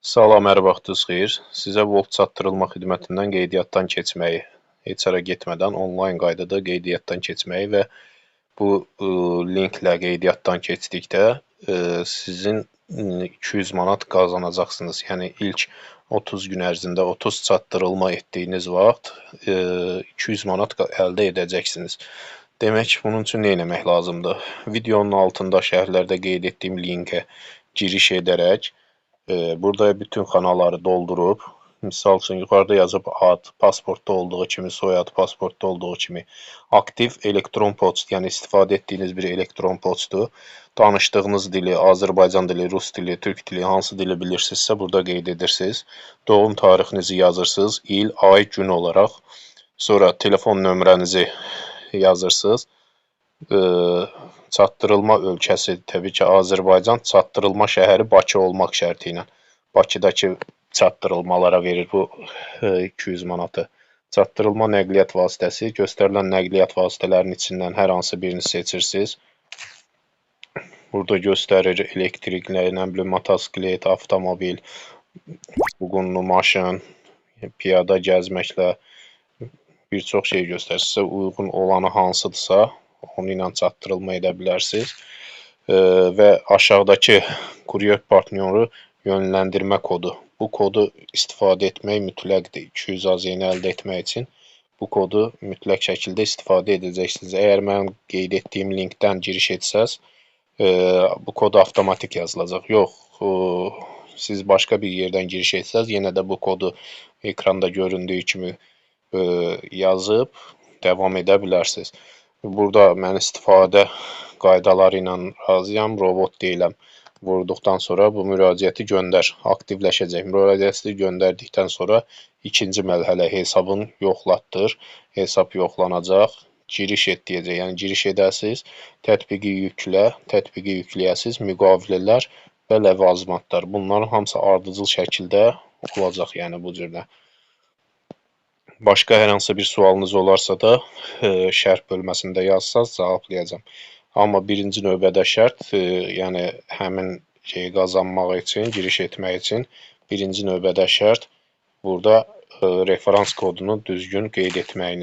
Salam, hər vaxtınız xeyir. Sizə Volt çatdırılma xidmətindən qeydiyyatdan keçməyi, heç hara getmədən onlayn qaydada qeydiyyatdan keçməyi və bu linklə qeydiyyatdan keçdikdə sizin 200 manat qazanacaqsınız. Yəni ilk 30 gün ərzində 30 çatdırılma etdiyiniz vaxt 200 manat əldə edəcəksiniz. Demək, bunun üçün nə etmək lazımdır? Videonun altında şərhlərdə qeyd etdiyim linkə giriş edərək burada bütün kanalları doldurup, misal üçün yuxarıda yazıb ad, pasportda olduğu kimi, soyad, pasportda olduğu kimi aktiv elektron poçt, yəni istifadə etdiyiniz bir elektron poçtdur. Danışdığınız dili, Azərbaycan dili, Rus dili, Türk dili, hansı dili bilirsinizsə burada qeyd edirsiniz. Doğum tarixinizi yazırsınız, il, ay, gün olaraq. Sonra telefon nömrənizi yazırsınız. Çatdırılma ölkəsi təbii ki Azərbaycan, çatdırılma şəhəri Bakı olmaq şərti ilə. Bakıdakı çatdırılmalara verir bu 200 manatı. Çatdırılma nəqliyyat vasitəsi, göstərilən nəqliyyat vasitələrinin içindən hər hansı birini seçirsiniz. Burada göstərir elektrikli, nə bilim, motosiklet, avtomobil, uğunlu maşın, piyada gəzməklə bir çox şey göstərir. Sizə uyğun olanı hansıdırsa, onu ilə çatdırılma edə bilərsiniz. Və aşağıdakı kuryer partnyoru yönləndirmə kodu. Bu kodu istifadə etmək mütləqdir. 200 AZN əldə etmək üçün bu kodu mütləq şəkildə istifadə edəcəksiniz. Əgər mənim qeyd etdiyim linkdən giriş etsəz, bu kod avtomatik yazılacaq. Yox, siz başqa bir yerdən giriş etsəz, yenə də bu kodu ekranda göründüyü kimi yazıb devam edə bilərsiniz. Burada mən istifadə qaydaları ilə razıyam, robot deyiləm. Vurduqdan sonra bu müraciəti göndər, aktivləşəcək. Müraciəti göndərdikdən sonra ikinci mərhələ hesabın yoxlatdır. Hesab yoxlanacaq, giriş et deyəcək. Yəni giriş edəsiniz, tətbiqi yüklə, tətbiqi yükləyəsiniz, müqavilələr və ləvazimatlar. Bunların hamısı ardıcıl şəkildə olacaq, yəni bu cürdə. Başqa hər hansı bir sualınız olarsa da şərh bölməsində yazsanız cavablayacağam. Amma birinci növbədə şərt, yəni həmin şeyi qazanmaq üçün, giriş etmək üçün birinci növbədə şərt burada referans kodunu düzgün qeyd etməyiniz.